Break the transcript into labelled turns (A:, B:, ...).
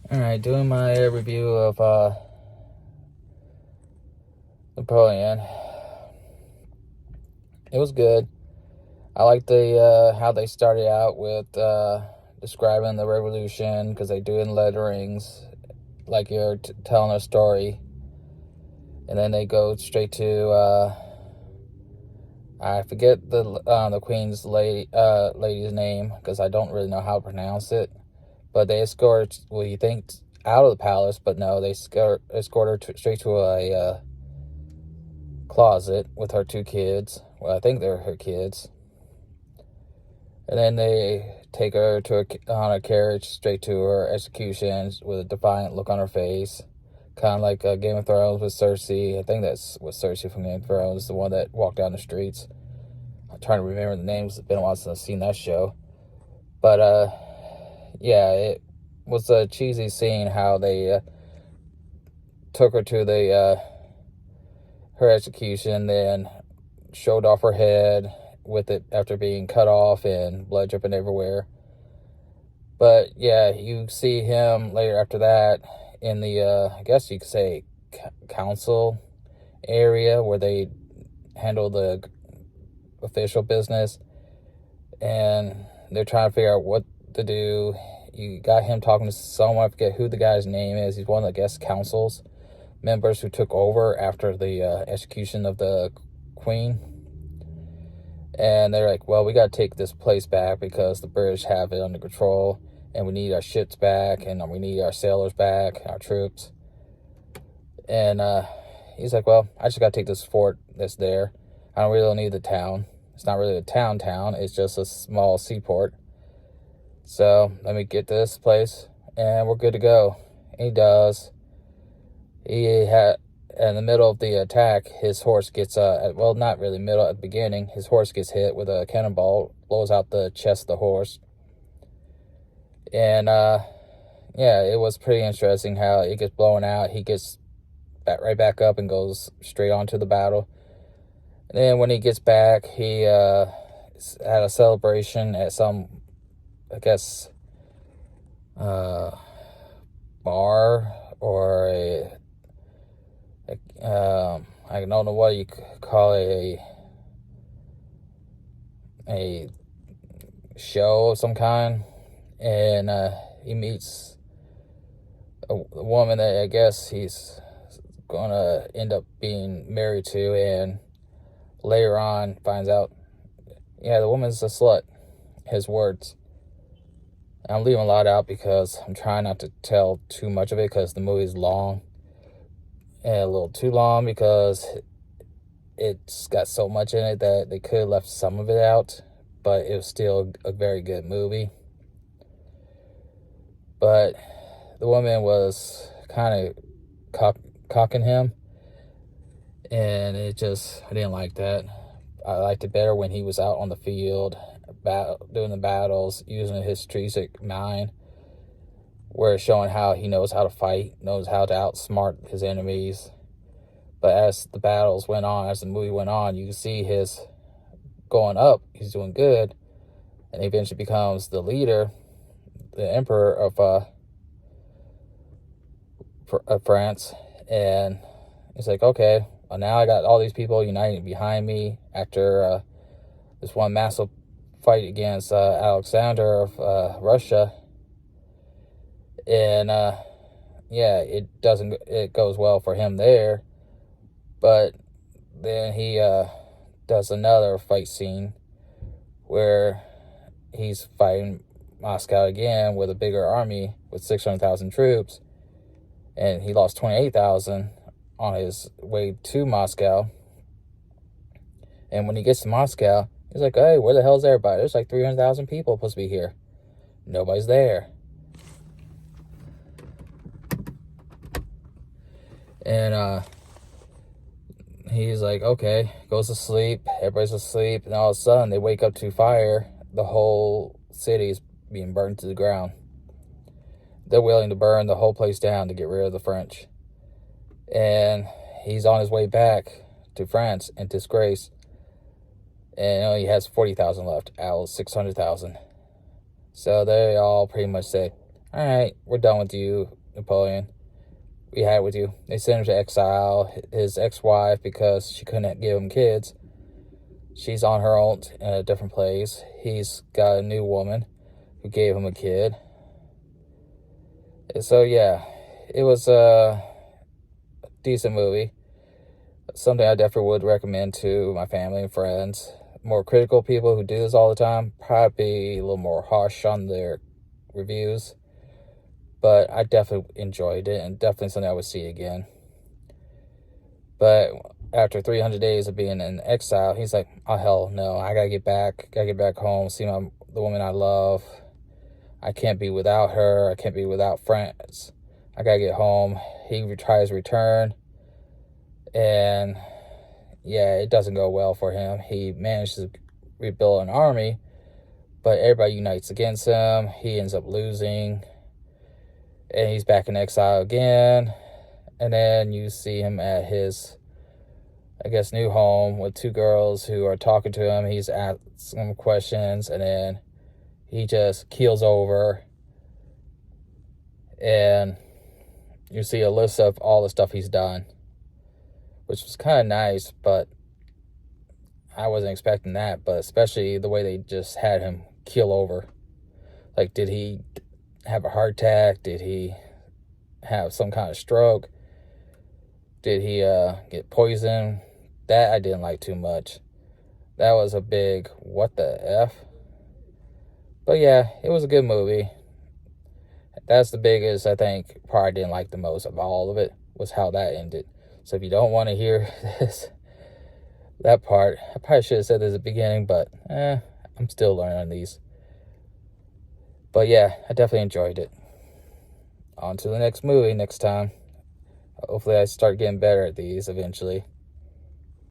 A: Alright, doing my review of Napoleon. It was good. I like the how they started out with describing the revolution, because they do it in letterings, like you're telling a story, and then they go straight to I forget the queen's lady's name, because I don't really know how to pronounce it. But they escort, well, you think, out of the palace, but no, they escort her straight to a closet with her two kids. Well, I think they're her kids. And then they take her on a carriage straight to her execution with a defiant look on her face. Kind of like Game of Thrones with Cersei. I think that's what Cersei from Game of Thrones, the one that walked down the streets. I'm trying to remember the names. It's been a while since I've seen that show. But, yeah, it was a cheesy scene how they took her to her execution, then showed off her head with it after being cut off and blood dripping everywhere. But yeah, you see him later after that in the I guess you could say council area where they handle the official business, and they're trying to figure out what to do. You got him talking to someone, I forget who the guy's name is. He's one of the guest councils members who took over after the execution of the queen. And they're like, well, we got to take this place back because the British have it under control, and we need our ships back, and we need our sailors back, our troops. And he's like, well, I just got to take this fort that's there. I don't really need the town. It's not really a town. It's just a small seaport. So let me get to this place, and we're good to go. And he does. He had, in the middle of the attack, his horse gets, well, not really middle, at the beginning, his horse gets hit with a cannonball, blows out the chest of the horse. And, yeah, it was pretty interesting how it gets blown out. He gets right back up and goes straight on to the battle. And then when he gets back, he had a celebration at some, I guess, bar or I don't know what you call it, a show of some kind. And he meets a woman that I guess he's gonna end up being married to, and later on finds out, yeah, the woman's a slut. His words. I'm leaving a lot out because I'm trying not to tell too much of it, because the movie's long, and a little too long, because it's got so much in it that they could have left some of it out, but it was still a very good movie. But the woman was kind of cocking him, and I didn't like that. I liked it better when he was out on the field, doing the battles, using his strategic mind, where it's showing how he knows how to fight, knows how to outsmart his enemies. But as the battles went on, as the movie went on, you can see his going up. He's doing good, and he eventually becomes the leader, the emperor of France. And it's like, okay, well, now I got all these people uniting behind me after this one massive fight against Alexander of Russia. And yeah, it goes well for him there. But then he does another fight scene where he's fighting Moscow again with a bigger army with 600,000 troops, and he lost 28,000 on his way to Moscow. And when he gets to Moscow, he's like, hey, where the hell's everybody? There's like 300,000 people supposed to be here. Nobody's there. And he's like, okay, goes to sleep. Everybody's asleep. And all of a sudden, they wake up to fire. The whole city is being burned to the ground. They're willing to burn the whole place down to get rid of the French. And he's on his way back to France in disgrace. And he only has 40,000 left out of 600,000. So they all pretty much say, all right, we're done with you, Napoleon. We had it with you. They sent him to exile. His ex-wife, because she couldn't give him kids, she's on her own in a different place. He's got a new woman who gave him a kid. So yeah, it was a decent movie. Something I definitely would recommend to my family and friends. More critical people who do this all the time probably a little more harsh on their reviews, but I definitely enjoyed it and definitely something I would see again. But after 300 days of being in exile, he's like, oh hell no, I gotta get back home, see the woman I love. I can't be without her. I can't be without friends. I gotta get home. He tries to return, and yeah, it doesn't go well for him. He manages to rebuild an army, but everybody unites against him. He ends up losing, and he's back in exile again. And then you see him at his, I guess, new home with two girls who are talking to him. He's asking them questions, and then he just keels over, and you see a list of all the stuff he's done, which was kind of nice, but I wasn't expecting that. But especially the way they just had him keel over. Like, did he have a heart attack? Did he have some kind of stroke? Did he get poisoned? That I didn't like too much. That was a big what the F. But yeah, it was a good movie. That's the biggest, I think, part I didn't like the most of all of it, was how that ended. So if you don't want to hear that part, I probably should have said this at the beginning, but I'm still learning these. But yeah, I definitely enjoyed it. On to the next movie next time. Hopefully I start getting better at these eventually.